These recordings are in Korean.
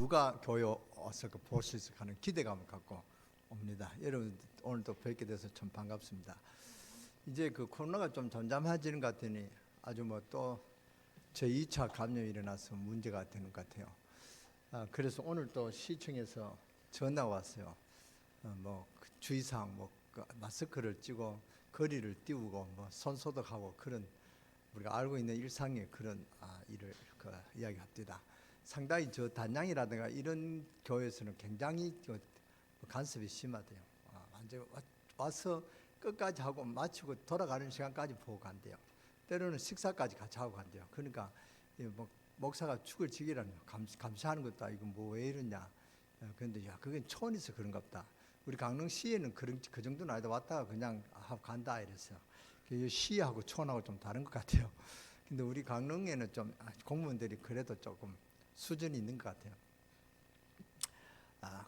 누가 교회 와서 볼 수 있을 하는 기대감을 갖고 옵니다. 여러분 오늘도 뵙게 돼서 참 반갑습니다. 이제 그 코로나가 좀 잠잠해지는 것 같으니 아주 뭐 또 제2차 감염이 일어나서 문제가 되는 것 같아요. 그래서 오늘 또 시청에서 전화 왔어요. 그 주의사항 그 마스크를 찌고 거리를 띄우고 손 소독하고 그런 우리가 알고 있는 일상의 그런 일을 이야기합니다. 상당히 저 단양이라든가 이런 교회에서는 굉장히 간섭이 심하대요. 완전 와서 끝까지 하고 마치고 돌아가는 시간까지 보고 간대요. 때로는 식사까지 같이 하고 간대요. 그러니까 목사가 죽을 지기라는 감시하는 것도 아니고 왜 이러냐. 그런데 그건 초원에서 그런가 보다. 우리 강릉시에는 그 정도는 아니다. 왔다가 그냥 간다 이랬어요. 시하고 초원하고 좀 다른 것 같아요. 근데 우리 강릉에는 좀 공무원들이 그래도 조금 수준이 있는 것 같아요.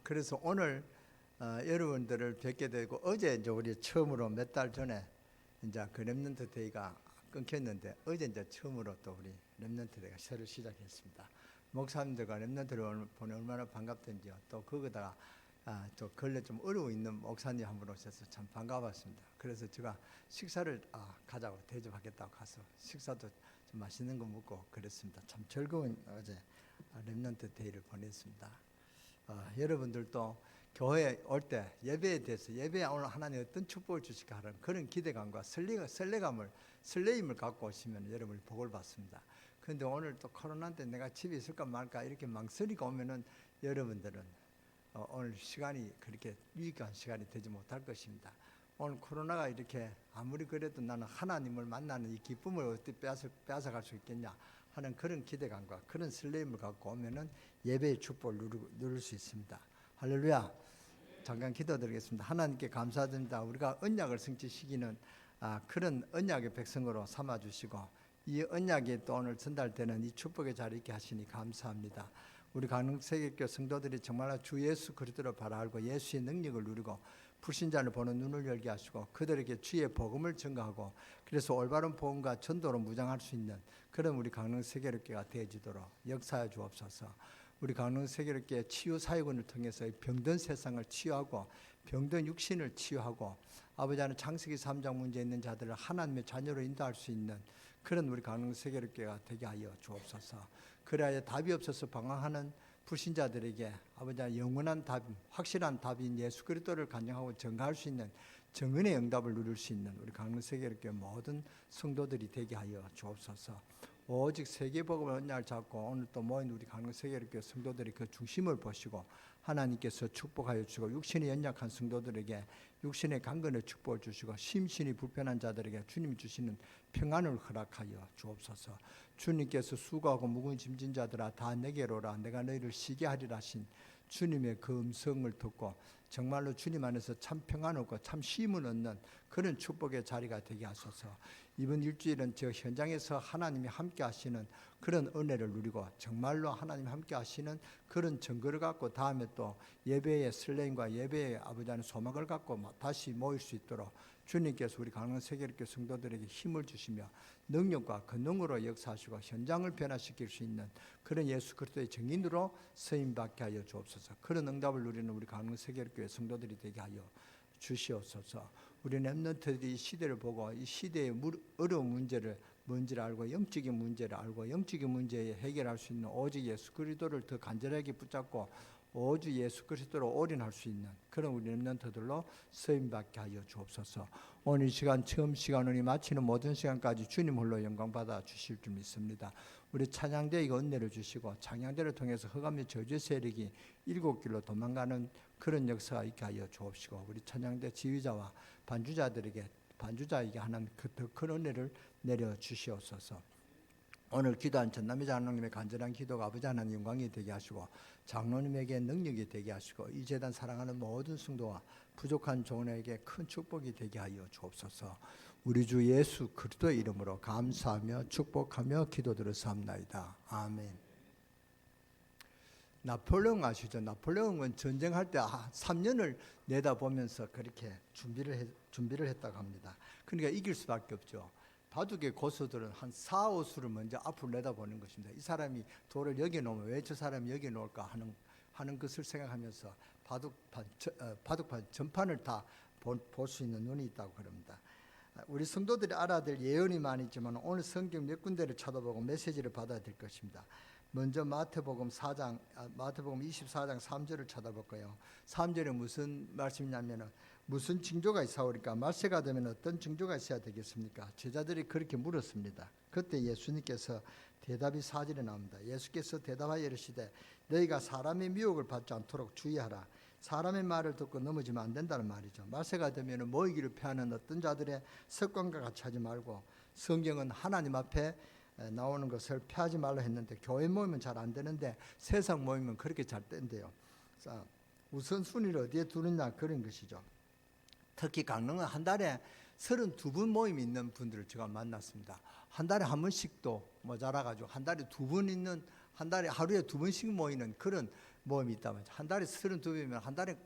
그래서 오늘 여러분들을 뵙게 되고 어제 이제 우리 처음으로 몇 달 전에 이제 그 렘넌트 데이가 끊겼는데 어제 이제 처음으로 또 우리 렘넌트 데이가 새로 시작했습니다. 목사님들과 렘넌트를 보내 얼마나 반갑던지요. 또 거기다가 또 근래 좀 어려워 있는 목사님 한 분 오셔서 참 반가웠습니다. 그래서 제가 식사를 가자고 대접하겠다고 가서 식사도 좀 맛있는 거 먹고 그랬습니다. 참 즐거운 어제 렘넌트 데이를 보냈습니다. 여러분들도 교회에 올 때 예배에 대해서 예배에 오늘 하나님 어떤 축복을 주실까 하는 그런 기대감과 설레임을 갖고 오시면 여러분이 복을 받습니다. 그런데 오늘 또 코로나인데 내가 집에 있을까 말까 이렇게 망설이고 오면은 여러분들은 오늘 시간이 그렇게 유익한 시간이 되지 못할 것입니다. 오늘 코로나가 이렇게 아무리 그래도 나는 하나님을 만나는 이 기쁨을 어떻게 빼앗아갈 수 있겠냐 하는 그런 기대감과 그런 설레임을 갖고 오면은 예배의 축복을 누릴 수 있습니다. 할렐루야. 잠깐 기도드리겠습니다. 하나님께 감사드립니다. 우리가 언약을 성취시키는 그런 언약의 백성으로 삼아주시고 이 언약이 또 오늘 전달되는 이 축복의 자리에 있게 하시니 감사합니다. 우리 강릉세계교 성도들이 정말 주 예수 그리스도를 바라 알고 예수의 능력을 누리고 불신자를 보는 눈을 열게 하시고 그들에게 주의 복음을 증거하고 그래서 올바른 복음과 전도로 무장할 수 있는 그런 우리 강릉세계교회가 되어지도록 역사해 주옵소서. 우리 강릉세계교회 치유사역원을 통해서 병든 세상을 치유하고 병든 육신을 치유하고 아버지 하나님 창세기 3장 문제 있는 자들을 하나님의 자녀로 인도할 수 있는 그런 우리 강릉세계교회가 되게 하여 주옵소서. 그래야 답이 없어서 방황하는 불신자들에게 아버지 영원한 답, 확실한 답인 예수 그리스도를 간증하고 증거할 수 있는 정은의 응답을 누릴 수 있는 우리 강릉세계교회 모든 성도들이 되게 하여 주옵소서. 오직 세계복음의 언약을 잡고 오늘 또 모인 우리 강릉세계교회 성도들이 그 중심을 보시고 하나님께서 축복하여 주시고 육신이 연약한 성도들에게 육신의 강건의 축복을 주시고 심신이 불편한 자들에게 주님이 주시는 평안을 허락하여 주옵소서. 주님께서 수고하고 무거운 짐진 자들아 다 내게로 오라 내가 너희를 쉬게 하리라 하신 주님의 그 음성을 듣고 정말로 주님 안에서 참 평안 얻고 참 쉼을 얻는 그런 축복의 자리가 되게 하소서. 이번 일주일은 저 현장에서 하나님이 함께 하시는 그런 은혜를 누리고 정말로 하나님 함께 하시는 그런 증거를 갖고 다음에 또 예배의 설레임과 예배의 아버지 하나님 소망을 갖고 다시 모일 수 있도록 주님께서 우리 강릉세계교회 성도들에게 힘을 주시며 능력과 권능으로 역사하시고 현장을 변화시킬 수 있는 그런 예수 그리스도의 증인으로 쓰임받게 하여 주옵소서. 그런 응답을 누리는 우리 강릉세계교회 성도들이 되게 하여 주시옵소서. 우리 렘넌트들이 이 시대를 보고 이 시대의 어려운 문제를 뭔지를 알고 영적인 문제를 알고 영적인 문제에 해결할 수 있는 오직 예수 그리스도를 더 간절하게 붙잡고 오직 예수 그리스도로 올인할 수 있는 그런 우리 렘넌트들로 쓰임받게 하여 주옵소서. 오늘 이 시간 처음 시간을 마치는 모든 시간까지 주님 홀로 영광 받아 주실 줄 믿습니다. 우리 찬양대에게 은혜를 주시고 찬양대를 통해서 흑암의 저주의 세력이 일곱 길로 도망가는 그런 역사가 있게 하여 주옵시고 우리 찬양대 지휘자와 반주자에게 하나님 더 큰 은혜를 내려 주시옵소서. 오늘 기도한 전남의 장로님의 간절한 기도가 아버지 하나님 영광이 되게 하시고 장로님에게 능력이 되게 하시고 이 재단 사랑하는 모든 성도와 부족한 종에게 큰 축복이 되게 하여 주옵소서. 우리 주 예수 그리스도의 이름으로 감사하며 축복하며 기도드렸사옵나이다. 아멘. 나폴레옹 아시죠? 나폴레옹은 전쟁할 때 3년을 내다보면서 그렇게 준비를 했다고 합니다. 그러니까 이길 수밖에 없죠. 바둑의 고수들은 한 4, 5수를 먼저 앞으로 내다보는 것입니다. 이 사람이 돌을 여기 놓으면 왜 저 사람이 여기 놓을까 하는 것을 생각하면서 바둑판 전판을 다 볼 수 있는 눈이 있다고 그럽니다. 우리 성도들이 알아야 될 예언이 많이 있지만 오늘 성경 몇 군데를 찾아보고 메시지를 받아야 될 것입니다. 먼저 마태복음 24장 3절을 찾아볼 거예요. 3절에 무슨 말씀이냐면 무슨 징조가 있사오리까? 말세가 되면 어떤 징조가 있어야 되겠습니까? 제자들이 그렇게 물었습니다. 그때 예수님께서 대답이 4절에 나옵니다. 예수께서 대답하여 이르시되 너희가 사람의 미혹을 받지 않도록 주의하라. 사람의 말을 듣고 넘어지면 안 된다는 말이죠. 말세가 되면 모이기를 피하는 어떤 자들의 습관과 같이 하지 말고, 성경은 하나님 앞에 나오는 것을 피하지 말라 했는데 교회 모이면 잘 안 되는데 세상 모이면 그렇게 잘 된대요. 우선순위를 어디에 두느냐 그런 것이죠. 특히 강릉은 한 달에 32분 모임이 있는 분들을 제가 만났습니다. 한 달에 한 번씩도 모자라가지고 한 달에 한 달에 하루에 2번씩 모이는 그런 모임이 있다면, 한 달에 32번이면 한 달에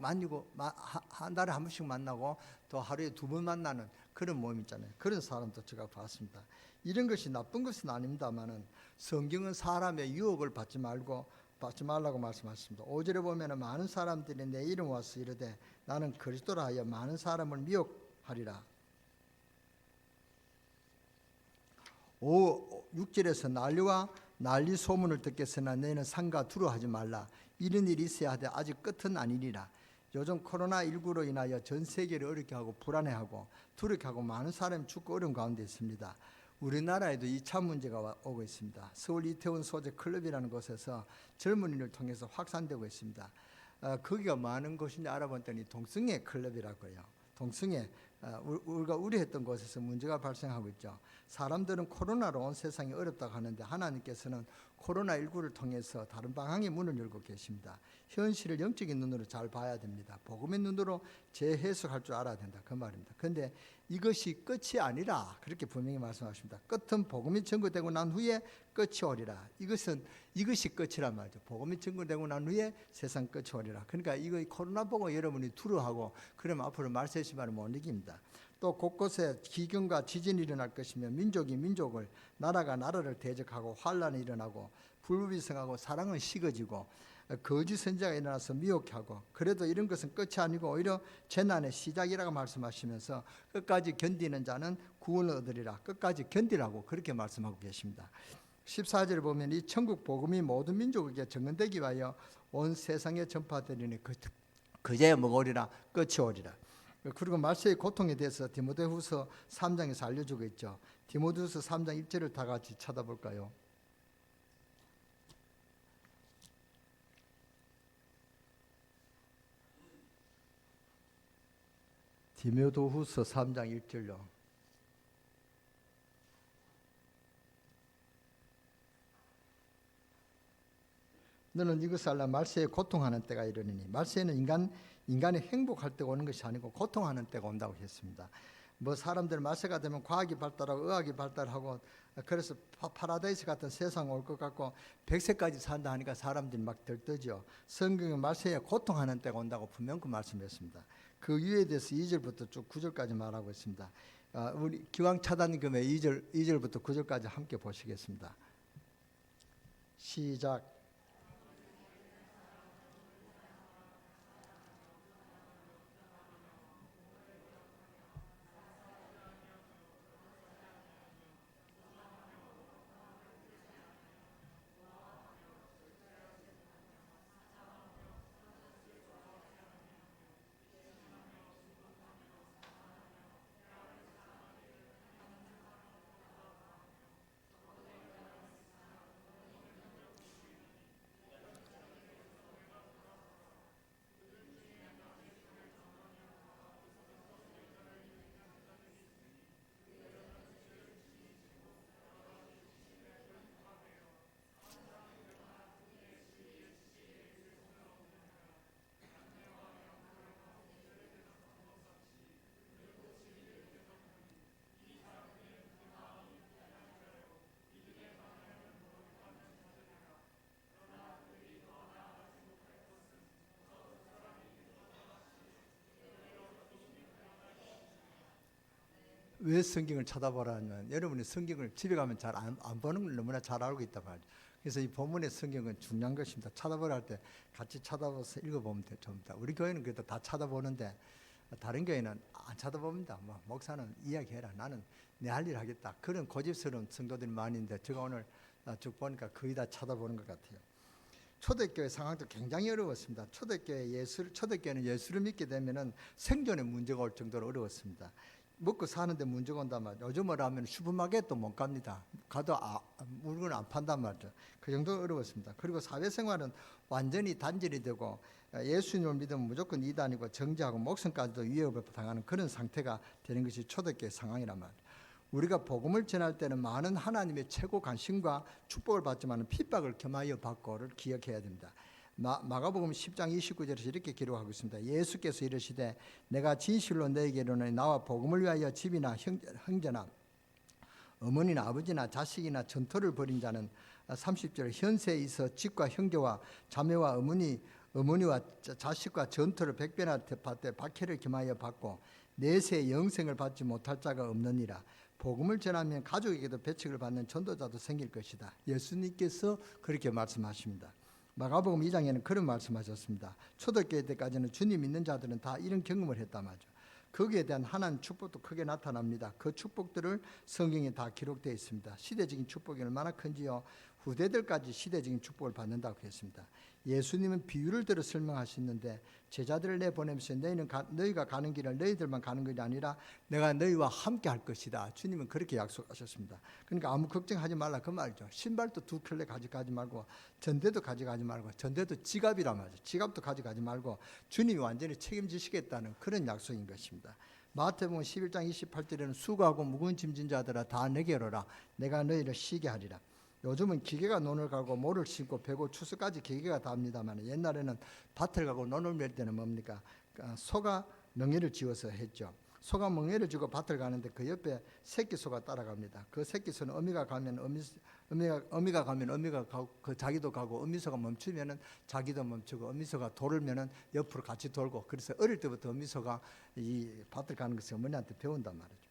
한 달에 한 번씩 만나고 또 하루에 2번 만나는 그런 모임 있잖아요. 그런 사람도 제가 봤습니다. 이런 것이 나쁜 것은 아닙니다만은 성경은 사람의 유혹을 받지 말라고 말씀하십니다. 5절에 보면은 많은 사람들이 내 이름 와서 이르되 나는 그리스도라 하여 많은 사람을 미혹하리라. 6절에서 난리 소문을 듣겠으나 너희는 상가 두려워하지 말라. 이런 일이 있어야 하되 아직 끝은 아니리라. 요즘 코로나19로 인하여 전 세계를 어렵게 하고 불안해하고 두렵게 하고 많은 사람이 죽고 어려운 가운데 있습니다. 우리나라에도 2차 문제가 오고 있습니다. 서울 이태원 소재 클럽이라는 곳에서 젊은이를 통해서 확산되고 있습니다. 거기가 많은 곳인지 알아봤더니 동성애 클럽이라고요. 동성애, 우리가 우려했던 곳에서 문제가 발생하고 있죠. 사람들은 코로나로 온 세상이 어렵다고 하는데 하나님께서는 코로나19를 통해서 다른 방향의 문을 열고 계십니다. 현실을 영적인 눈으로 잘 봐야 됩니다. 복음의 눈으로 재해석할 줄 알아야 된다, 그 말입니다. 그런데 이것이 끝이 아니라 그렇게 분명히 말씀하십니다. 끝은 복음이 전거되고 난 후에 끝이 오리라. 이것이 끝이란 말이죠. 복음이 전거되고 난 후에 세상 끝이 오리라. 그러니까 이거 코로나 보고 여러분이 두려워하고 그러면 앞으로 말세시반을 못 이깁니다. 또 곳곳에 기근과 지진이 일어날 것이며 민족이 민족을, 나라가 나라를 대적하고 환란이 일어나고 불비성하고 사랑은 식어지고 거짓 선지자가 일어나서 미혹하고, 그래도 이런 것은 끝이 아니고 오히려 재난의 시작이라고 말씀하시면서 끝까지 견디는 자는 구원을 얻으리라. 끝까지 견디라고 그렇게 말씀하고 계십니다. 14절을 보면 이 천국 복음이 모든 민족에게 전언되기 위하여 온 세상에 전파되리니 그제야 뭐가 오리라? 끝이 오리라. 그리고 말세의 고통에 대해서 디모데후서 3장에서 알려주고 있죠. 디모데후서 3장 1절을 다 같이 찾아볼까요? 디모데후서 3장 1절요. 너는 이것을 알라. 말세에 고통하는 때가 이르느니. 말세에는 인간이 행복할 때가 오는 것이 아니고 고통하는 때가 온다고 했습니다. 사람들 말세가 되면 과학이 발달하고 의학이 발달하고 그래서 파라다이스 같은 세상 올 것 같고 100세까지 산다 하니까 사람들이 막 들떠죠. 성경은 말세에 고통하는 때가 온다고 분명 그 말씀했습니다. 그 이유에 대해서 2절부터 쭉 9절까지 말하고 있습니다. 우리 기왕 차단금의 2절부터 9절까지 함께 보시겠습니다. 시작. 왜 성경을 찾아보라면 여러분이 성경을 집에 가면 잘 안 보는 걸 너무나 잘 알고 있단 말이죠. 그래서 이 본문의 성경은 중요한 것입니다. 찾아보라 할 때 같이 찾아봐서 읽어보면 됩니다. 우리 교회는 그래도 다 찾아보는데 다른 교회는 안 찾아봅니다. 뭐 목사는 이야기해라. 나는 내 할 일 하겠다. 그런 고집스러운 성도들이 많이 있는데 제가 오늘 쭉 보니까 거의 다 찾아보는 것 같아요. 초대교회 상황도 굉장히 어려웠습니다. 초대교회는 예수를 믿게 되면은 생존에 문제가 올 정도로 어려웠습니다. 먹고 사는데 문제가 온단 말이죠. 요즘으로 하면 슈퍼마켓도 못 갑니다. 가도 물건 안 판단 말이죠. 그 정도로 어려웠습니다. 그리고 사회생활은 완전히 단절이 되고 예수님을 믿으면 무조건 이단이고 정죄하고 목숨까지도 위협을 당하는 그런 상태가 되는 것이 초대교회 상황이란 말이죠. 우리가 복음을 전할 때는 많은 하나님의 최고 관심과 축복을 받지만 핍박을 겸하여 받고를 기억해야 됩니다. 마가복음 10장 29절에서 이렇게 기록하고 있습니다. 예수께서 이르시되 내가 진실로 너에게 이르노니 나와 복음을 위하여 집이나 형제나 어머니나 아버지나 자식이나 전토를 벌인 자는 30절 현세에 있어 집과 형제와 자매와 어머니와 자식과 전토를 100배나 받되 박해를 겸하여 받고 내세 영생을 받지 못할 자가 없느니라. 복음을 전하면 가족에게도 배척을 받는 전도자도 생길 것이다. 예수님께서 그렇게 말씀하십니다. 마가복음 2장에는 그런 말씀하셨습니다. 초대교회 때까지는 주님 믿는 자들은 다 이런 경험을 했단 말이죠. 거기에 대한 하나님 축복도 크게 나타납니다. 그 축복들을 성경에 다 기록되어 있습니다. 시대적인 축복이 얼마나 큰지요. 후대들까지 시대적인 축복을 받는다고 했습니다. 예수님은 비유를 들어 설명하시는데 제자들을 내보내면서 너희가 가는 길을 너희들만 가는 것이 아니라 내가 너희와 함께 할 것이다. 주님은 그렇게 약속하셨습니다. 그러니까 아무 걱정하지 말라 그 말이죠. 신발도 2켤레 가져가지 말고 전대도 가져가지 말고 전대도 지갑이란 말이죠. 지갑도 가져가지 말고 주님이 완전히 책임지시겠다는 그런 약속인 것입니다. 마태복음 11장 28절에는 수고하고 무거운 짐진 자들아 다 내게로 오라. 내가 너희를 쉬게 하리라. 요즘은 기계가 논을 가고 모를 심고 베고 추수까지 기계가 다 합니다만 옛날에는 밭을 가고 논을 멜 때는 뭡니까? 소가 멍에를 지어서 했죠. 소가 멍에를 지고 밭을 가는데 그 옆에 새끼 소가 따라갑니다. 그 새끼 소는 어미가 가면 어미가 가고 그 자기도 가고 어미소가 멈추면은 자기도 멈추고 어미소가 돌면은 옆으로 같이 돌고 그래서 어릴 때부터 어미소가 이 밭을 가는 것을 어머니한테 배운단 말이죠.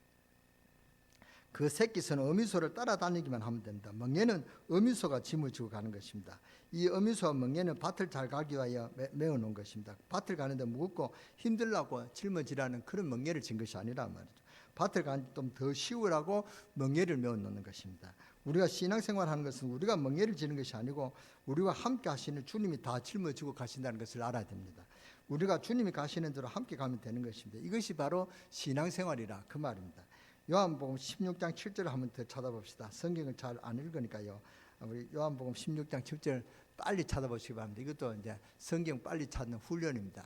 그 새끼소는 어미소를 따라다니기만 하면 됩니다. 멍에는 어미소가 짐을 지고 가는 것입니다. 이 어미소와 멍에는 밭을 잘 가기 위하여 메어놓은 것입니다. 밭을 가는데 무겁고 힘들라고 짊어지라는 그런 멍에를 진 것이 아니란 말이죠. 밭을 가는 좀 더 쉬우라고 멍에를 메어놓는 것입니다. 우리가 신앙생활하는 것은 우리가 멍에를 지는 것이 아니고 우리와 함께 하시는 주님이 다 짊어지고 가신다는 것을 알아야 됩니다. 우리가 주님이 가시는 대로 함께 가면 되는 것입니다. 이것이 바로 신앙생활이라 그 말입니다. 요한복음 16장 7절을 한번 더 찾아봅시다. 성경을 잘 안 읽으니까요. 우리 요한복음 16장 7절 빨리 찾아보시기 바랍니다. 이것도 이제 성경 빨리 찾는 훈련입니다.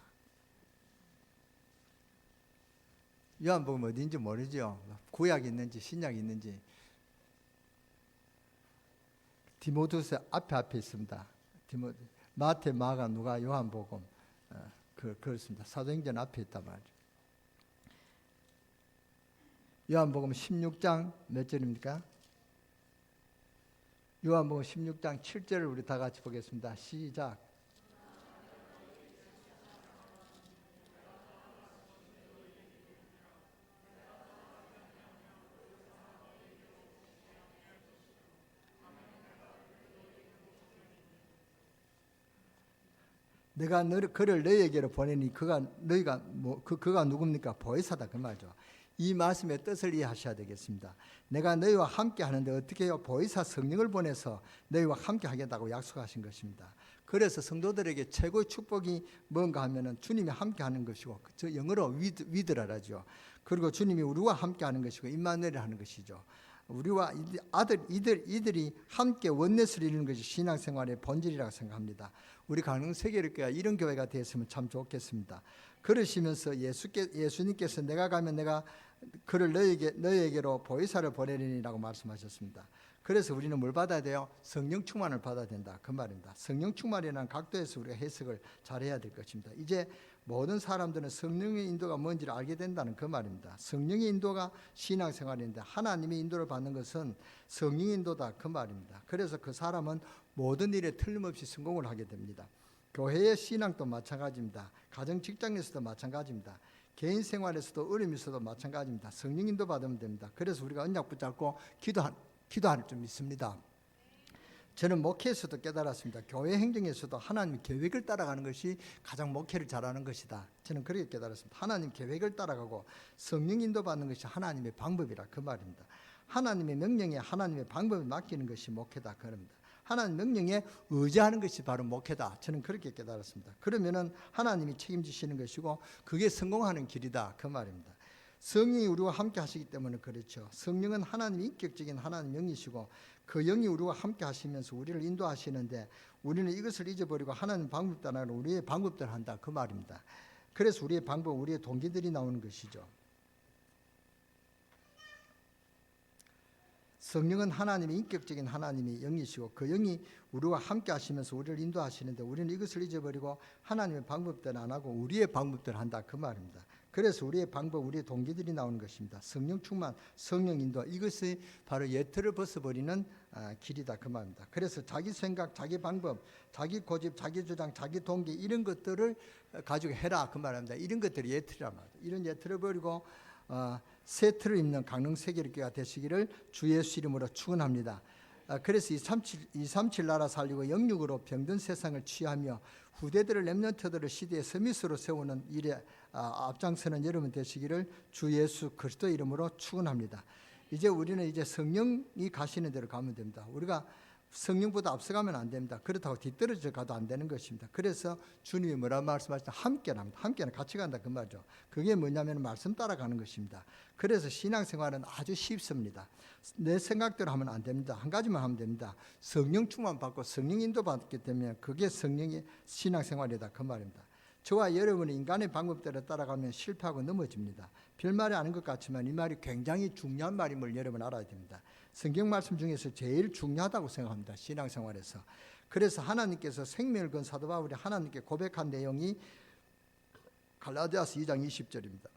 요한복음 어디인지 모르죠. 구약이 있는지 신약이 있는지. 디모데후서 앞에 있습니다. 마태, 마가, 누가, 요한복음 그렇습니다. 사도행전 앞에 있단 말이죠. 요한복음 16장 몇 절입니까? 요한복음 16장 7절을 우리 다 같이 보겠습니다. 시작. 내가 그를 너희에게로 보내니 그가 누굽니까? 보혜사다 그 말이죠. 이 말씀의 뜻을 이해하셔야 되겠습니다. 내가 너희와 함께 하는데 어떻게 해요? 보혜사 성령을 보내서 너희와 함께 하겠다고 약속하신 것입니다. 그래서 성도들에게 최고의 축복이 뭔가 하면은 주님이 함께 하는 것이고 저 영어로 위드라죠. 그리고 주님이 우리와 함께 하는 것이고 임마누엘 하는 것이죠. 우리와 이들이 함께 원내스를 이루는 것이 신앙생활의 본질이라고 생각합니다. 우리 강릉세계교회가 이런 교회가 되었으면 참 좋겠습니다. 그러시면서 예수님께서 내가 가면 내가 그를 너희에게로 보혜사를 보내리니라고 말씀하셨습니다. 그래서 우리는 뭘 받아야 돼요? 성령 충만을 받아야 된다 그 말입니다. 성령 충만이라는 각도에서 우리가 해석을 잘해야 될 것입니다. 이제 모든 사람들은 성령의 인도가 뭔지를 알게 된다는 그 말입니다. 성령의 인도가 신앙생활인데 하나님의 인도를 받는 것은 성령의 인도다 그 말입니다. 그래서 그 사람은 모든 일에 틀림없이 성공을 하게 됩니다. 교회의 신앙도 마찬가지입니다. 가정 직장에서도 마찬가지입니다. 개인 생활에서도 어려움이 있어도 마찬가지입니다. 성령 인도 받으면 됩니다. 그래서 우리가 언약 붙잡고 기도할 줄 믿습니다. 저는 목회에서도 깨달았습니다. 교회 행정에서도 하나님 계획을 따라가는 것이 가장 목회를 잘하는 것이다. 저는 그렇게 깨달았습니다. 하나님 계획을 따라가고 성령 인도받는 것이 하나님의 방법이라 그 말입니다. 하나님의 명령에 하나님의 방법을 맡기는 것이 목회다 그럽니다. 하나님 명령에 의지하는 것이 바로 목회다. 저는 그렇게 깨달았습니다. 그러면은 하나님이 책임지시는 것이고 그게 성공하는 길이다 그 말입니다. 성령이 우리와 함께 하시기 때문에 그렇죠. 성령은 하나님의 인격적인 하나님 영이시고 그 영이 우리와 함께 하시면서 우리를 인도하시는데 우리는 이것을 잊어버리고 하나님 방법 따라 우리의 방법대로 한다 그 말입니다. 그래서 우리의 방법, 우리의 동기들이 나오는 것이죠. 성령은 하나님의 인격적인 하나님의 영이시고 그 영이 우리와 함께 하시면서 우리를 인도하시는데 우리는 이것을 잊어버리고 하나님의 방법대로 안 하고 우리의 방법대로 한다 그 말입니다. 그래서 우리의 방법, 우리의 동기들이 나오는 것입니다. 성령 충만, 성령 인도, 이것이 바로 예틀을 벗어버리는 길이다 그 말입니다. 그래서 자기 생각, 자기 방법, 자기 고집, 자기 주장, 자기 동기 이런 것들을 가지고 해라 그 말입니다. 이런 것들이 예틀이란 말이죠. 이런 예틀을 버리고 새 틀을 입는 강릉 세계교회가 되시기를 주 예수 이름으로 축원합니다. 그래서 237 나라 살리고 영육으로 병든 세상을 취하며 후대들을 렘넌트들을 시대의 서밋으로 세우는 일에 앞장서는 여러분 되시기를 주 예수 그리스도 이름으로 축원합니다. 이제 우리는 이제 성령이 가시는 대로 가면 됩니다. 우리가 성령보다 앞서가면 안 됩니다. 그렇다고 뒤떨어져 가도 안 되는 것입니다. 그래서 주님이 뭐라 말씀하시죠? 함께랍니다. 함께는 같이 간다 그 말이죠. 그게 뭐냐면 말씀 따라가는 것입니다. 그래서 신앙생활은 아주 쉽습니다. 내 생각대로 하면 안 됩니다. 한 가지만 하면 됩니다. 성령 충만 받고 성령 인도 받기 때문에 그게 성령의 신앙생활이다 그 말입니다. 저와 여러분이 인간의 방법대로 따라가면 실패하고 넘어집니다. 별말이 아닌 것 같지만 이 말이 굉장히 중요한 말임을 여러분 알아야 됩니다. 성경 말씀 중에서 제일 중요하다고 생각합니다. 신앙생활에서. 그래서 하나님께서 생명을 건 사도 바울이 하나님께 고백한 내용이 갈라디아서 2장 20절입니다.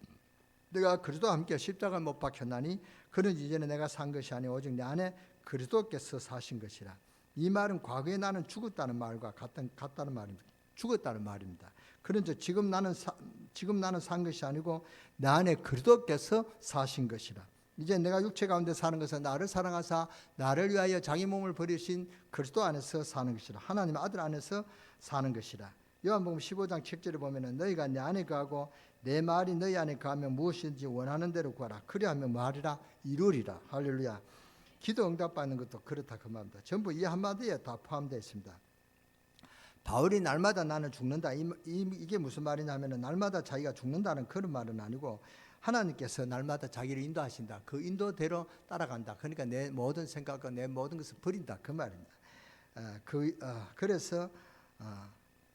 내가 그리스도와 함께 십자가에 못 박혔나니 그는 이제는 내가 산 것이 아니 오직 내 안에 그리스도께서 사신 것이라. 이 말은 과거에 나는 죽었다는 말과 같다는 말입니다. 죽었다는 말입니다. 그런데 지금 나는 산 것이 아니고 내 안에 그리스도께서 사신 것이라. 이제 내가 육체 가운데 사는 것은 나를 사랑하사 나를 위하여 자기 몸을 버리신 그리스도 안에서 사는 것이라. 하나님 아들 안에서 사는 것이라. 요한복음 15장 7절에 보면은 너희가 내 안에 거하고 내 말이 너희 안에 거하면 무엇인지 원하는 대로 구하라. 그리하면 뭐하리라? 이루리라. 할렐루야. 기도 응답받는 것도 그렇다 그 말입니다. 전부 이 한마디에 다 포함되어 있습니다. 바울이 날마다 나는 죽는다. 이게 무슨 말이냐면 날마다 자기가 죽는다는 그런 말은 아니고 하나님께서 날마다 자기를 인도하신다. 그 인도대로 따라간다. 그러니까 내 모든 생각과 내 모든 것을 버린다. 그 말입니다. 그래서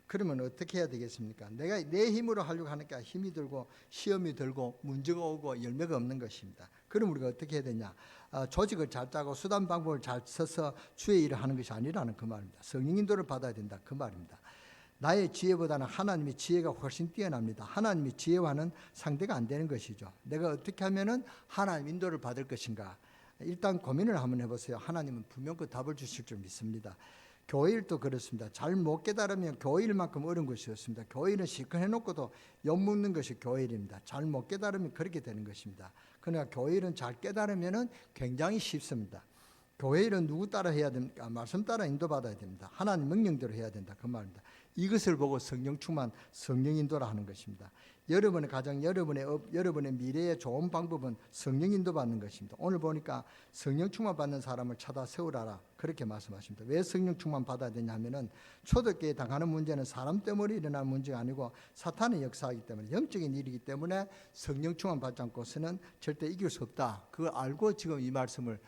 그러면 어떻게 해야 되겠습니까? 내가 내 힘으로 하려고 하니까 힘이 들고 시험이 들고 문제가 오고 열매가 없는 것입니다. 그럼 우리가 어떻게 해야 되냐? 조직을 잘 짜고 수단 방법을 잘 써서 주의 일을 하는 것이 아니라는 그 말입니다. 성령 인도를 받아야 된다. 그 말입니다. 나의 지혜보다는 하나님의 지혜가 훨씬 뛰어납니다. 하나님의 지혜와는 상대가 안 되는 것이죠. 내가 어떻게 하면은 하나님 인도를 받을 것인가? 일단 고민을 한번 해보세요. 하나님은 분명 그 답을 주실 줄 믿습니다. 교회일도 그렇습니다. 잘 못 깨달으면 교회일만큼 어려운 것이 없습니다. 교회일은 실컷 해놓고도 엿묻는 것이 교회일입니다. 잘 못 깨달으면 그렇게 되는 것입니다. 그러나 교회일은 잘 깨달으면 굉장히 쉽습니다. 교회일은 누구 따라 해야 됩니까? 말씀 따라 인도받아야 됩니다. 하나님 명령대로 해야 된다. 그 말입니다. 이것을 보고 성령 충만, 성령 인도라 하는 것입니다. 여러분의 가정, 여러분의 미래의 좋은 방법은 성령 인도 받는 것입니다. 오늘 보니까 성령 충만 받는 사람을 찾아 세우라라 그렇게 말씀하십니다. 왜 성령 충만 받아야 되냐 하면은 초대교회에 당하는 문제는 사람 때문에 일어나는 문제가 아니고 사탄의 역사이기 때문에 영적인 일이기 때문에 성령 충만 받지 않고서는 절대 이길 수 없다. 그걸 알고 지금 이 말씀을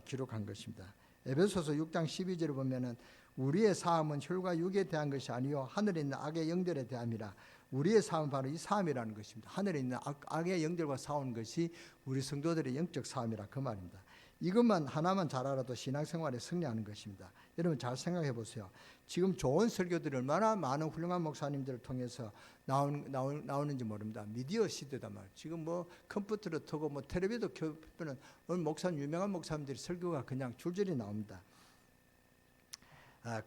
기록한 것입니다. 에베소서 6장 12절을 보면은 우리의 싸움은 혈과 육에 대한 것이 아니요 하늘에 있는 악의 영들에 대함이라. 우리의 싸움은 바로 이 싸움이라는 것입니다. 하늘에 있는 악의 영들과 싸우는 것이 우리 성도들의 영적 싸움이라 그 말입니다. 이것만 하나만 잘 알아도 신앙생활에 승리하는 것입니다. 여러분 잘 생각해 보세요. 지금 좋은 설교들이 얼마나 많은 훌륭한 목사님들을 통해서 나오는지 모릅니다. 미디어 시대다 말. 지금 뭐 컴퓨터를 트고 뭐 텔레비도 켜면 어느 유명한 목사님들이 설교가 그냥 줄줄이 나옵니다.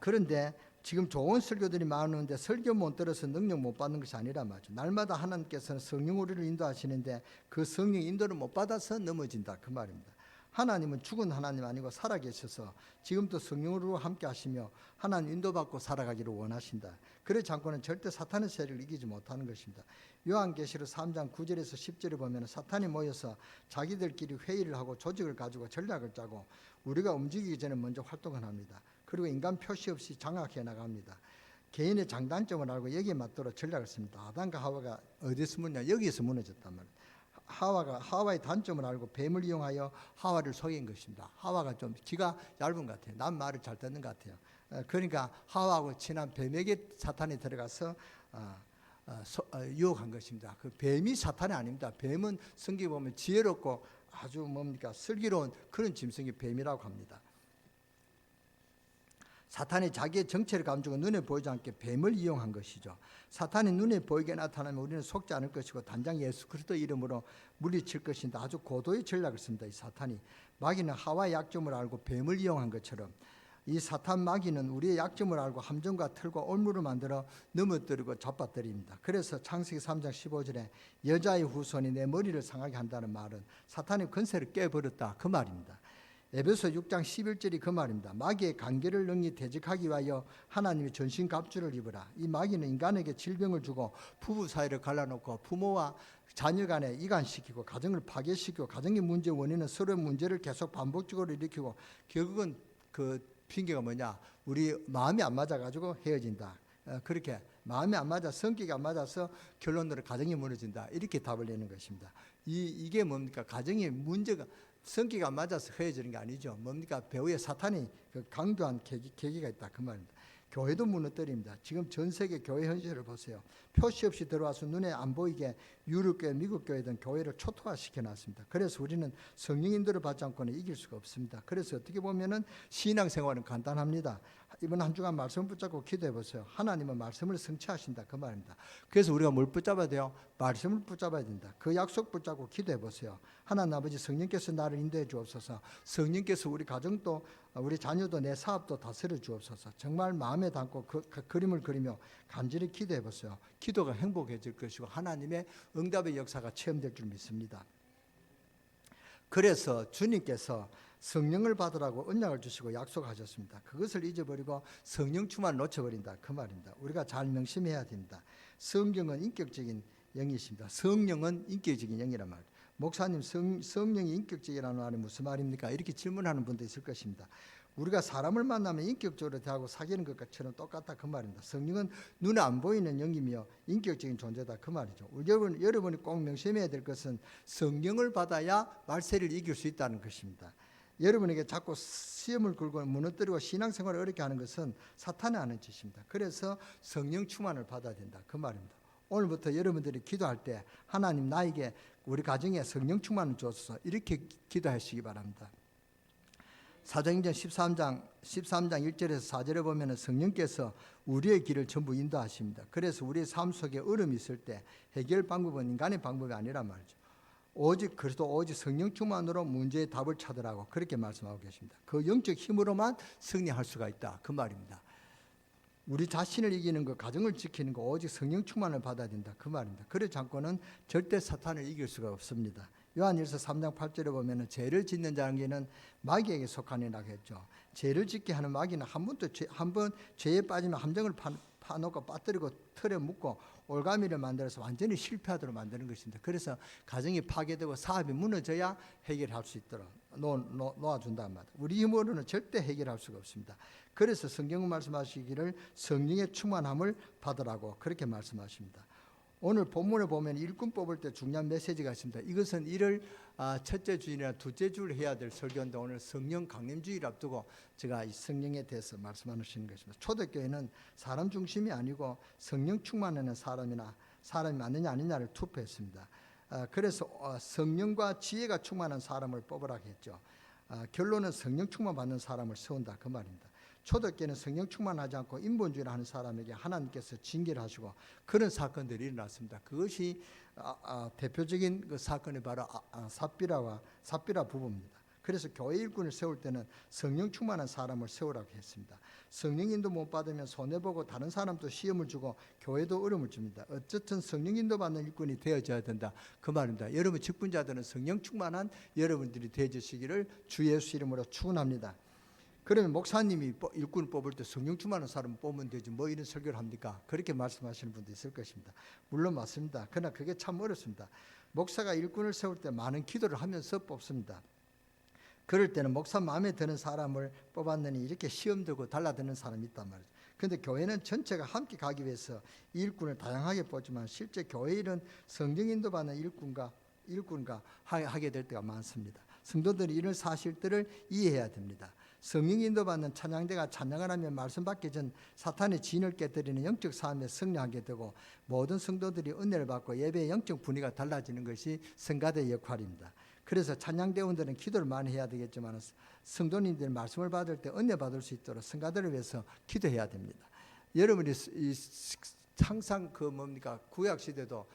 그런데 지금 좋은 설교들이 많은데 설교 못 들어서 능력 못 받는 것이 아니라 말이죠. 날마다 하나님께서는 성령 우리를 인도하시는데 그 성령 인도를 못 받아서 넘어진다 그 말입니다. 하나님은 죽은 하나님 아니고 살아계셔서 지금도 성령으로 함께 하시며 하나님 인도받고 살아가기를 원하신다. 그렇지 않고는 절대 사탄의 세력을 이기지 못하는 것입니다. 요한계시록 3장 9절에서 10절에 보면 사탄이 모여서 자기들끼리 회의를 하고 조직을 가지고 전략을 짜고 우리가 움직이기 전에 먼저 활동을 합니다. 그리고 인간 표시 없이 장악해 나갑니다. 개인의 장단점을 알고 여기에 맞도록 전략을 씁니다. 아담과 하와가 어디서 무너냐? 여기에서 무너졌단 말이에요. 하와의 단점을 알고 뱀을 이용하여 하와를 속인 것입니다. 하와가 좀 귀가 얇은 것 같아요. 남 말을 잘 듣는 것 같아요. 그러니까 하와하고 친한 뱀에게 사탄이 들어가서 유혹한 것입니다. 그 뱀이 사탄이 아닙니다. 뱀은 성경에 보면 지혜롭고 아주 슬기로운 그런 짐승이 뱀이라고 합니다. 사탄이 자기의 정체를 감추고 눈에 보이지 않게 뱀을 이용한 것이죠. 사탄이 눈에 보이게 나타나면 우리는 속지 않을 것이고 단장 예수 그리스도 이름으로 물리칠 것인데 아주 고도의 전략을 씁니다. 이 사탄이 마귀는 하와의 약점을 알고 뱀을 이용한 것처럼 이 사탄 마귀는 우리의 약점을 알고 함정과 틀과 올무를 만들어 넘어뜨리고 잡아뜨립니다. 그래서 창세기 3장 15절에 여자의 후손이 내 머리를 상하게 한다는 말은 사탄의 권세를 깨버렸다 그 말입니다. 에베소 6장 11절이 그 말입니다. 마귀의 관계를 능히 대적하기 위하여 하나님의 전신갑주를 입으라. 이 마귀는 인간에게 질병을 주고 부부 사이를 갈라놓고 부모와 자녀 간에 이간시키고 가정을 파괴시키고 가정의 문제 원인은 서로의 문제를 계속 반복적으로 일으키고 결국은 그 핑계가 뭐냐? 우리 마음이 안 맞아가지고 헤어진다. 그렇게 마음이 안 맞아 성격이 안 맞아서 결론으로 가정이 무너진다. 이렇게 답을 내는 것입니다. 이게 뭡니까? 가정의 문제가 성격이 안 맞아서 헤어지는 게 아니죠. 뭡니까? 배후에 사탄이 그 강조한 계기가 있다 그 말입니다. 교회도 무너뜨립니다. 지금 전 세계 교회 현실을 보세요. 표시 없이 들어와서 눈에 안 보이게 유럽교회, 미국교회 등 교회를 초토화시켜 놨습니다. 그래서 우리는 성령 인도를 받지 않고는 이길 수가 없습니다. 그래서 어떻게 보면은 신앙생활은 간단합니다. 이번 한 주간 말씀 붙잡고 기도해 보세요. 하나님은 말씀을 성취하신다 그 말입니다. 그래서 우리가 뭘 붙잡아야 돼요? 말씀을 붙잡아야 된다. 그 약속 붙잡고 기도해 보세요. 하나님 아버지 성령께서 나를 인도해 주옵소서. 성령께서 우리 가정도 우리 자녀도 내 사업도 다스려 주옵소서. 정말 마음에 담고 그 그림을 그리며 간절히 기도해 보세요. 기도가 행복해질 것이고 하나님의 응답의 역사가 체험될 줄 믿습니다. 그래서 주님께서 성령을 받으라고 언약을 주시고 약속하셨습니다. 그것을 잊어버리고 성령 충만을 놓쳐버린다 그 말입니다. 우리가 잘 명심해야 됩니다. 성경은 인격적인 영이십니다. 성령은 인격적인 영이란 말이에요. 목사님 성령이 인격적이라는 말이 무슨 말입니까? 이렇게 질문하는 분도 있을 것입니다. 우리가 사람을 만나면 인격적으로 대하고 사귀는 것처럼 똑같다 그 말입니다. 성령은 눈에 안 보이는 영이며 인격적인 존재다 그 말이죠. 여러분이 꼭 명심해야 될 것은 성령을 받아야 말세를 이길 수 있다는 것입니다. 여러분에게 자꾸 시험을 걸고 무너뜨리고 신앙생활을 어렵게 하는 것은 사탄이 하는 짓입니다. 그래서 성령 충만을 받아야 된다 그 말입니다. 오늘부터 여러분들이 기도할 때 하나님 나에게 우리 가정에 성령 충만을 주옵소서 이렇게 기도하시기 바랍니다. 사도행전 13장 1절에서 4절에 보면 성령께서 우리의 길을 전부 인도하십니다. 그래서 우리의 삶 속에 어려움이 있을 때 해결 방법은 인간의 방법이 아니란 말이죠. 오직 성령 충만으로 문제의 답을 찾으라고 그렇게 말씀하고 계십니다. 그 영적 힘으로만 승리할 수가 있다 그 말입니다. 우리 자신을 이기는 것, 가정을 지키는 것 오직 성령 충만을 받아야 된다 그 말입니다. 그렇지 않고는 절대 사탄을 이길 수가 없습니다. 요한일서 3장 8절에 보면 죄를 짓는 자에게는 마귀에게 속하니라고 했죠. 죄를 짓게 하는 마귀는 한 번 죄에 빠지면 함정을 파놓고 빠뜨리고 틀에 묶고 올가미를 만들어서 완전히 실패하도록 만드는 것입니다. 그래서 가정이 파괴되고 사업이 무너져야 해결할 수 있도록 놓아준단 말이에요. 우리 힘으로는 절대 해결할 수가 없습니다. 그래서 성경은 말씀하시기를 성령의 충만함을 받으라고 그렇게 말씀하십니다. 오늘 본문에 보면 일꾼 뽑을 때 중요한 메시지가 있습니다. 이것은 이를 첫째 주일이나 둘째 주일 해야 될 설교인데 오늘 성령 강림주일 앞두고 제가 이 성령에 대해서 말씀하시는 것입니다. 초대교회는 사람 중심이 아니고 성령 충만하는 사람이 맞느냐 아니냐를 투표했습니다. 그래서 성령과 지혜가 충만한 사람을 뽑으라고 했죠. 결론은 성령 충만 받는 사람을 세운다 그 말입니다. 초대교회는 성령 충만하지 않고 인본주의를 하는 사람에게 하나님께서 징계를 하시고 그런 사건들이 일어났습니다. 그것이 대표적인 그 사건이 바로 삽비라 부부입니다. 그래서 교회 일꾼을 세울 때는 성령 충만한 사람을 세우라고 했습니다. 성령 인도 못 받으면 손해보고 다른 사람도 시험을 주고 교회도 어려움을 줍니다. 어쨌든 성령 인도 받는 일꾼이 되어져야 된다 그 말입니다. 여러분 직분자들은 성령 충만한 여러분들이 되어주시기를 주 예수 이름으로 축원합니다. 그러면 목사님이 일꾼을 뽑을 때 성령 충만한 사람을 뽑으면 되지 뭐 이런 설교를 합니까? 그렇게 말씀하시는 분도 있을 것입니다. 물론 맞습니다. 그러나 그게 참 어렵습니다. 목사가 일꾼을 세울 때 많은 기도를 하면서 뽑습니다. 그럴 때는 목사 마음에 드는 사람을 뽑았느니 이렇게 시험 들고 달라드는 사람이 있단 말이죠. 그런데 교회는 전체가 함께 가기 위해서 일꾼을 다양하게 뽑지만 실제 교회 일은 성령 인도받는 일꾼과 하게 될 때가 많습니다. 성도들이 이런 사실들을 이해해야 됩니다. 성령 인도받는 찬양대가 찬양을 하면 말씀 받기 전 사탄의 진을 깨뜨리는 영적 싸움에 승리하게 되고 모든 성도들이 은혜를 받고 예배의 영적 분위기가 달라지는 것이 성가대의 역할입니다. 그래서 찬양대원들은 기도를 많이 해야 되겠지만 성도님들이 말씀을 받을 때 은혜 받을 수 있도록 성가대를 위해서 기도해야 됩니다. 여러분이 항상 구약 시대도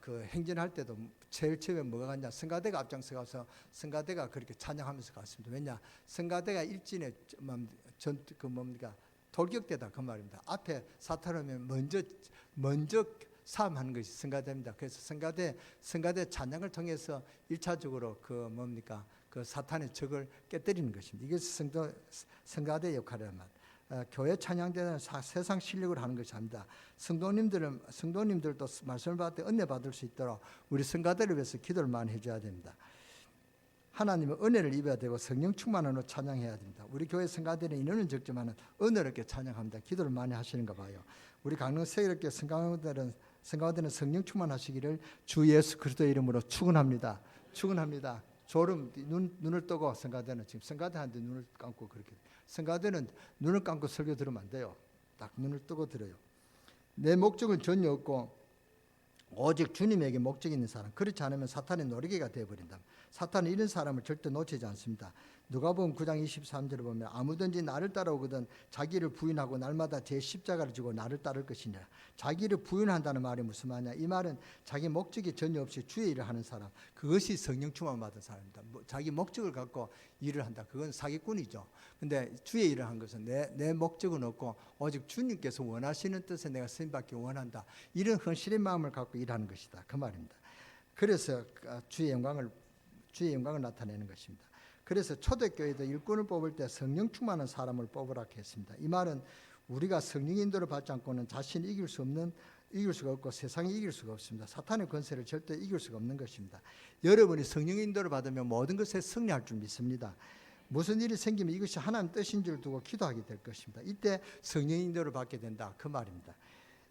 그 행진할 때도 제일 처음에 뭐가 갔냐? 성가대가 앞장서 가서 성가대가 그렇게 찬양하면서 갔습니다. 왜냐? 성가대가 일진의 돌격대다 그 말입니다. 앞에 사탄 오면 먼저 싸움하는 것이 성가대입니다. 그래서 성가대 찬양을 통해서 1차적으로 그 사탄의 적을 깨뜨리는 것입니다. 이게 성가대의 역할이란 교회 찬양대는 세상 실력을 하는 것이 아닙니다. 성도님들도 말씀을 받을 때 은혜 받을 수 있도록 우리 성가대를 위해서 기도를 많이 해줘야 됩니다. 하나님의 은혜를 입어야 되고 성령 충만으로 찬양해야 됩니다. 우리 교회 성가대는 인원은 적지만 은혜롭게 찬양합니다. 기도를 많이 하시는가 봐요. 우리 강릉 세일교회 성가대는 성령 충만하시기를 주 예수 그리스도의 이름으로 축원합니다. 축원합니다. 졸음 눈을 뜨고 성가대는 지금 성가대한테 눈을 감고 그렇게 성가대는 눈을 감고 설교 들으면 안 돼요. 딱 눈을 뜨고 들어요. 내 목적은 전혀 없고 오직 주님에게 목적이 있는 사람. 그렇지 않으면 사탄의 노리개가 되어버린다. 사탄은 이런 사람을 절대 놓치지 않습니다. 누가복음 9장 23절을 보면 아무든지 나를 따라오거든 자기를 부인하고 날마다 제 십자가를 지고 나를 따를 것이니라. 자기를 부인한다는 말이 무슨 말이냐? 이 말은 자기 목적이 전혀 없이 주의 일을 하는 사람, 그것이 성령 충만 받은 사람입니다. 자기 목적을 갖고 일을 한다. 그건 사기꾼이죠. 근데 주의 일을 한 것은 내 목적은 없고 오직 주님께서 원하시는 뜻에 내가 쓰임받기 원한다. 이런 헌신의 마음을 갖고 일하는 것이다. 그 말입니다. 그래서 주의 영광을 나타내는 것입니다. 그래서 초대교회도 일꾼을 뽑을 때 성령 충만한 사람을 뽑으라 했습니다. 이 말은 우리가 성령 인도를 받지 않고는 자신이 이길 수가 없고 세상이 이길 수가 없습니다. 사탄의 권세를 절대 이길 수가 없는 것입니다. 여러분이 성령 인도를 받으면 모든 것에 승리할 줄 믿습니다. 무슨 일이 생기면 이것이 하나님 뜻인 줄 두고 기도하게 될 것입니다. 이때 성령 인도를 받게 된다 그 말입니다.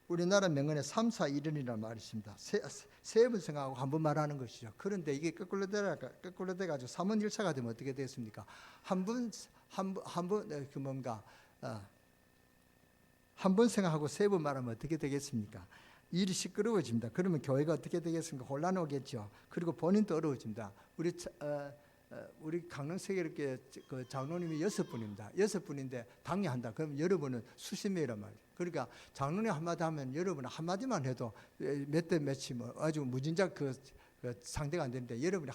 우리나라 명언에 3, 4, 1이라는 말이 있습니다. 세 번 생각하고 한 번 말하는 것이죠. 그런데 이게 거꾸로 돼가지고 3원 1차가 되면 어떻게 됐습니까? 한 번 생각하고 세 번 말하면 어떻게 되겠습니까? 일이 시끄러워집니다. 그러면 교회가 어떻게 되겠습니까? 혼란 오겠죠. 그리고 본인도 어려워집니다. 우리 강릉 세계롭게 그 장로님이 6분입니다. 6분인데 당회한다. 그럼 여러분은 수십 명이란 말이에요. 그러니까 장로님 한마디 하면 여러분은 한마디만 해도 몇 대 몇이 아주 무진작 그 상대가 안 되는데 여러분이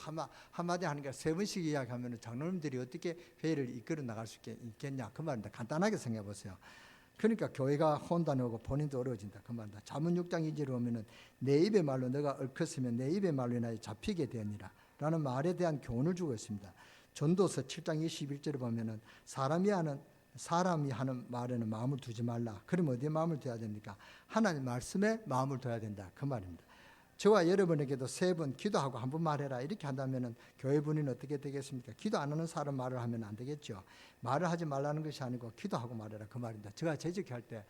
한마디 하는 게 3번씩 이야기하면 장로님들이 어떻게 회의를 이끌어 나갈 수 있겠냐 그 말입니다. 간단하게 생각해 보세요. 그러니까 교회가 혼란하고 본인도 어려워진다 그 말입니다. 잠언 6장 2절에 보면은 내 입의 말로 너가 얽혔으면 내 입의 말로 인하여 잡히게 되었니라 라는 말에 대한 교훈을 주고 있습니다. 전도서 7장 21절에 보면은 사람이 하는 말에는 마음을 두지 말라. 그럼 어디에 마음을 둬야 됩니까? 하나님 말씀에 마음을 둬야 된다 그 말입니다. 저와 여러분에게도 3번 기도하고 한 번 말해라 이렇게 한다면은 교회 분위기는 어떻게 되겠습니까? 기도 안 하는 사람 말을 하면 안 되겠죠. 말을 하지 말라는 것이 아니고 기도하고 말해라 그 말입니다. 제가 재직할 때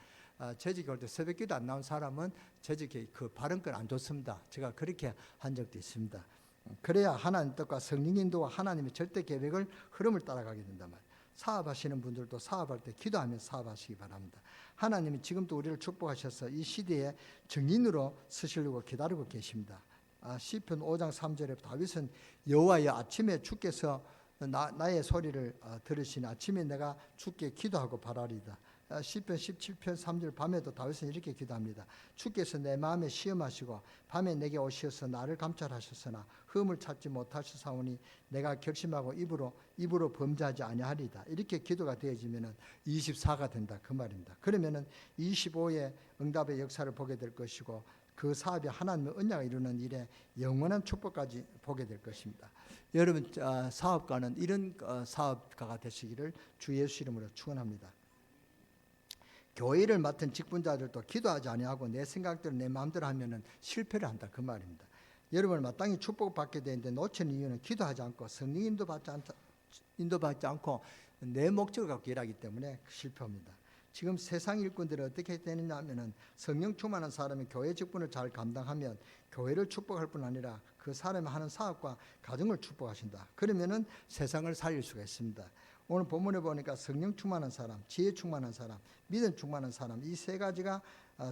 새벽 기도 안 나온 사람은 재직에 그 발언권 안 줬습니다. 제가 그렇게 한 적도 있습니다. 그래야 하나님 뜻과 성령 인도와 하나님의 절대 계획을 흐름을 따라가게 된단 말이에요. 사업하시는 분들도 사업할 때 기도하면서 사업하시기 바랍니다. 하나님이 지금도 우리를 축복하셔서 이 시대에 증인으로 쓰시려고 기다리고 계십니다. 시편 5장 3절에 다윗은 여호와여 아침에 주께서 나의 소리를 들으시니 아침에 내가 주께 기도하고 바라리다. 시편 17편 3절 밤에도 다윗은 이렇게 기도합니다. 주께서 내 마음에 시험하시고 밤에 내게 오시어서 나를 감찰하셨으나 흠을 찾지 못하셨사오니 내가 결심하고 입으로 범죄하지 아니하리다. 이렇게 기도가 되어지면은 24가 된다 그 말입니다. 그러면은 25의 응답의 역사를 보게 될 것이고 그 사업이 하나님의 언약을 이루는 일에 영원한 축복까지 보게 될 것입니다. 여러분 사업가는 이런 사업가가 되시기를 주 예수 이름으로 축원합니다. 교회를 맡은 직분자들도 기도하지 아니하고 내 생각대로 내 마음대로 하면은 실패를 한다 그 말입니다. 여러분을 마땅히 축복받게 되는데 놓치는 이유는 기도하지 않고 성령 인도받지 않고 내 목적을 갖고 일하기 때문에 실패합니다. 지금 세상 일꾼들이 어떻게 되느냐 하면은 성령 충만한 사람이 교회 직분을 잘 감당하면 교회를 축복할 뿐 아니라 그 사람이 하는 사업과 가정을 축복하신다. 그러면은 세상을 살릴 수가 있습니다. 오늘 본문에 보니까 성령 충만한 사람, 지혜 충만한 사람, 믿음 충만한 사람, 이 세 가지가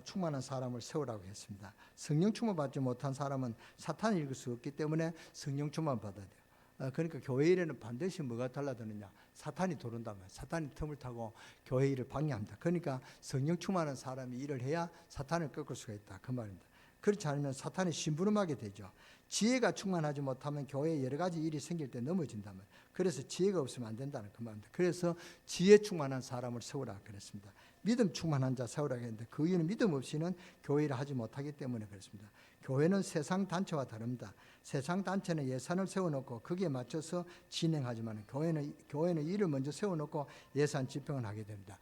충만한 사람을 세우라고 했습니다. 성령 충만 받지 못한 사람은 사탄을 이길 수 없기 때문에 성령 충만 받아야 돼요. 그러니까 교회 일에는 반드시 뭐가 달라드느냐, 사탄이 들어온다면 사탄이 틈을 타고 교회 일을 방해합니다. 그러니까 성령 충만한 사람이 일을 해야 사탄을 꺾을 수가 있다 그 말입니다. 그렇지 않으면 사탄이 심부름하게 되죠. 지혜가 충만하지 못하면 교회에 여러 가지 일이 생길 때 넘어진다면, 그래서 지혜가 없으면 안 된다는 그 말입니다. 그래서 지혜 충만한 사람을 세우라 그랬습니다. 믿음 충만한 자 세우라고 했는데 그 이유는 믿음 없이는 교회를 하지 못하기 때문에 그렇습니다. 교회는 세상 단체와 다릅니다. 세상 단체는 예산을 세워놓고 거기에 맞춰서 진행하지만 교회는 일을 먼저 세워놓고 예산 집행을 하게 됩니다.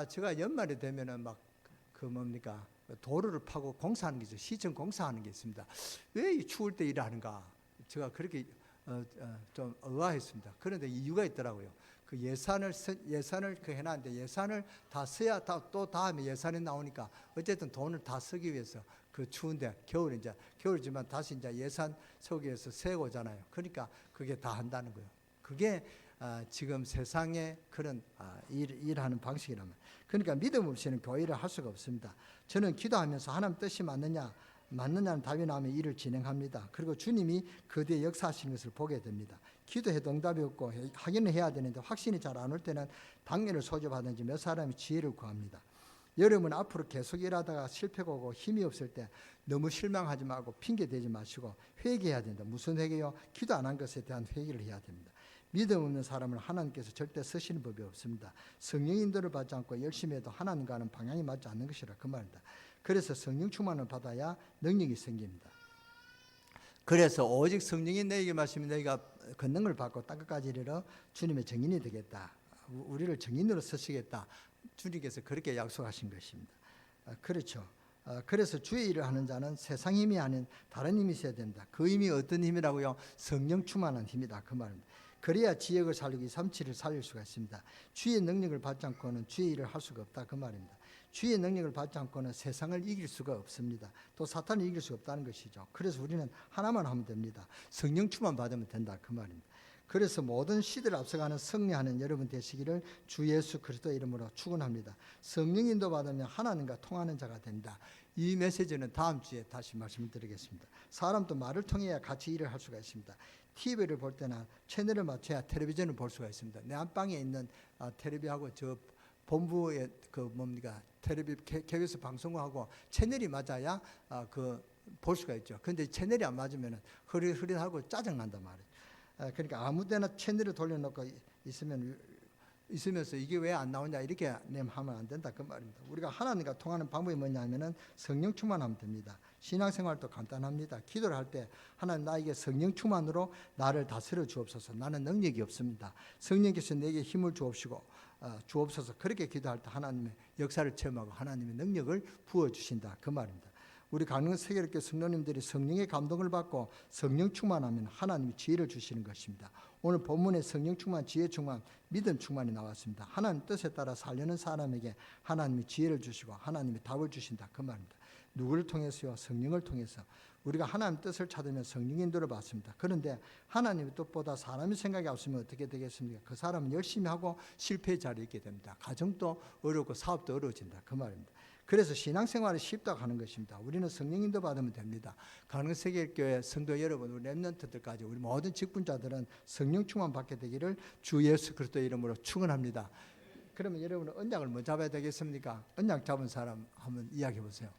제가 연말이 되면은 막 도로를 파고 공사하는 게 있어요. 시청 공사하는 게 있습니다. 왜 이 추울 때 일을 하는가? 제가 그렇게 좀 의아했습니다. 그런데 이유가 있더라고요. 그 예산을 해놨는데 예산을 다 써야 또 다음에 예산이 나오니까 어쨌든 돈을 다 쓰기 위해서 그 추운데 겨울이지만 다시 이제 예산 세우기 위해서 세고 오잖아요. 그러니까 그게 다 한다는 거예요. 그게 지금 세상의 그런 일하는 방식이라면, 그러니까 믿음 없이는 교회를 할 수가 없습니다. 저는 기도하면서 하나님 뜻이 맞느냐는 답이 나오면 일을 진행합니다. 그리고 주님이 그 뒤에 역사하시는 것을 보게 됩니다. 기도해도 응답이 없고 확인을 해야 되는데 확신이 잘 안 올 때는 당면을 소집하든지 몇 사람이 지혜를 구합니다. 여러분 앞으로 계속 일하다가 실패가 오고 힘이 없을 때 너무 실망하지 말고 핑계대지 마시고 회개해야 된다. 무슨 회개요? 기도 안 한 것에 대한 회개를 해야 됩니다. 믿음 없는 사람을 하나님께서 절대 쓰시는 법이 없습니다. 성령 인도를 받지 않고 열심히 해도 하나님과는 방향이 맞지 않는 것이라 그 말입니다. 그래서 성령 충만을 받아야 능력이 생깁니다. 그래서 오직 성령이 너에게 마시면 너희가 권능을 받고 땅끝까지 이르러 주님의 증인이 되겠다. 우리를 증인으로 쓰시겠다. 주님께서 그렇게 약속하신 것입니다. 그렇죠. 그래서 주의 일을 하는 자는 세상 힘이 아닌 다른 힘이 있어야 된다. 그 힘이 어떤 힘이라고요? 성령 충만한 힘이다 그 말입니다. 그래야 지역을 살리고 237을 살릴 수가 있습니다. 주의 능력을 받지 않고는 주의 일을 할 수가 없다 그 말입니다. 주의 능력을 받지 않고는 세상을 이길 수가 없습니다. 또 사탄을 이길 수 없다는 것이죠. 그래서 우리는 하나만 하면 됩니다. 성령 충만 받으면 된다 그 말입니다. 그래서 모든 시대를 앞서가는 승리하는 여러분 되시기를 주 예수 그리스도 이름으로 축원합니다. 성령 인도 받으면 하나님과 통하는 자가 된다. 이 메시지는 다음 주에 다시 말씀드리겠습니다. 사람도 말을 통해야 같이 일을 할 수가 있습니다. TV를 볼 때나 채널을 맞춰야 텔레비전을 볼 수가 있습니다. 내 안방에 있는 텔레비하고 저 본부의 텔레비 KBS 방송국하고 채널이 맞아야 볼 수가 있죠. 그런데 채널이 안 맞으면 흐릿하고 짜증난단 말이에요. 그러니까 아무데나 채널을 돌려놓고 있으면서 이게 왜 안 나오냐 이렇게 하면 안 된다 그 말입니다. 우리가 하나님과 통하는 방법이 뭐냐면은 성령 충만하면 됩니다. 신앙생활도 간단합니다. 기도를 할 때 하나님 나에게 성령 충만으로 나를 다스려 주옵소서. 나는 능력이 없습니다. 성령께서 내게 힘을 주옵소서. 그렇게 기도할 때 하나님의 역사를 체험하고 하나님의 능력을 부어주신다 그 말입니다. 우리 강릉 세계롭게 성도님들이 성령의 감동을 받고 성령 충만하면 하나님이 지혜를 주시는 것입니다. 오늘 본문에 성령 충만, 지혜 충만, 믿음 충만이 나왔습니다. 하나님 뜻에 따라 살려는 사람에게 하나님이 지혜를 주시고 하나님이 답을 주신다 그 말입니다. 누구를 통해서요? 성령을 통해서. 우리가 하나님 뜻을 찾으면 성령 인도를 받습니다. 그런데 하나님의 뜻보다 사람의 생각이 앞서면 어떻게 되겠습니까? 그 사람은 열심히 하고 실패의 자리에 있게 됩니다. 가정도 어렵고 사업도 어려워진다 그 말입니다. 그래서 신앙생활이 쉽다고 하는 것입니다. 우리는 성령 인도 받으면 됩니다. 강릉세계교회 성도 여러분, 우리 렘넌트들까지 우리 모든 직분자들은 성령 충만 받게 되기를 주 예수 그리스도 이름으로 축원합니다. 그러면 여러분은 언약을 뭐 잡아야 되겠습니까? 언약 잡은 사람 한번 이야기해 보세요.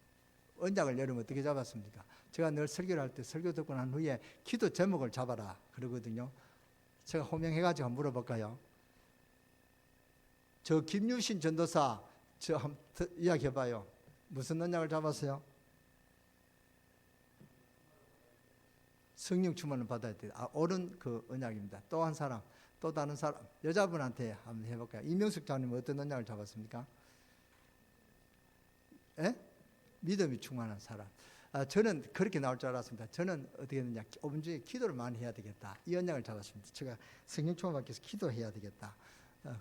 언약을 여러분 어떻게 잡았습니까? 제가 늘 설교를 할 때 설교 듣고 난 후에 기도 제목을 잡아라 그러거든요. 제가 호명해가지고 한번 물어볼까요? 저 김유신 전도사 저 한번 이야기해봐요. 무슨 언약을 잡았어요? 성령 충만을 받아야 돼요. 옳은 그 언약입니다. 또 한 사람, 또 다른 사람, 여자분한테 한번 해볼까요? 이명숙 장님 어떤 언약을 잡았습니까? 예? 믿음이 충만한 사람. 저는 그렇게 나올 줄 알았습니다. 저는 어떻게 했느냐, 5분 중에 기도를 많이 해야 되겠다. 이 언약을 잡았습니다. 제가 성령 충만 받기 위해서 기도해야 되겠다.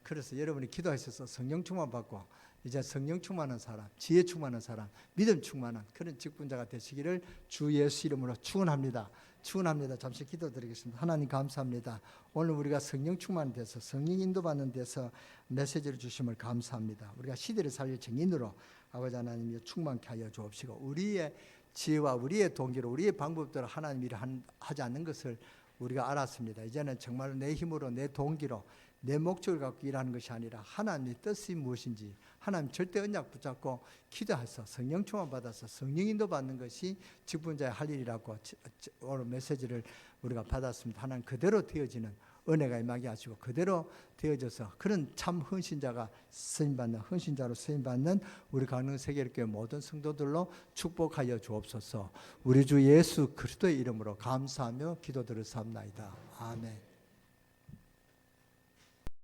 그래서 여러분이 기도하셔서 성령 충만 받고 이제 성령 충만한 사람, 지혜 충만한 사람, 믿음 충만한 그런 직분자가 되시기를 주 예수 이름으로 축원합니다. 축원합니다. 잠시 기도드리겠습니다. 하나님 감사합니다. 오늘 우리가 성령 충만돼서 성령 인도받는 데서 메시지를 주심을 감사합니다. 우리가 시대를 살릴 증인으로 아버지 하나님이 충만케 하여 주옵시고 우리의 지혜와 우리의 동기로 우리의 방법대로 하나님 일을 하지 않는 것을 우리가 알았습니다. 이제는 정말 내 힘으로 내 동기로 내 목적을 갖고 일하는 것이 아니라 하나님의 뜻이 무엇인지 하나님 절대 언약 붙잡고 기도해서 성령 충만 받아서 성령 인도 받는 것이 직분자의 할 일이라고 오늘 메시지를 우리가 받았습니다. 하나님 그대로 되어지는 은혜가 임하게 하시고 그대로 되어져서 그런 참 헌신자가 쓰임받는 헌신자로 쓰임받는 우리 강릉세계교회 모든 성도들로 축복하여 주옵소서. 우리 주 예수 그리스도의 이름으로 감사하며 기도드렸사옵나이다. 아멘.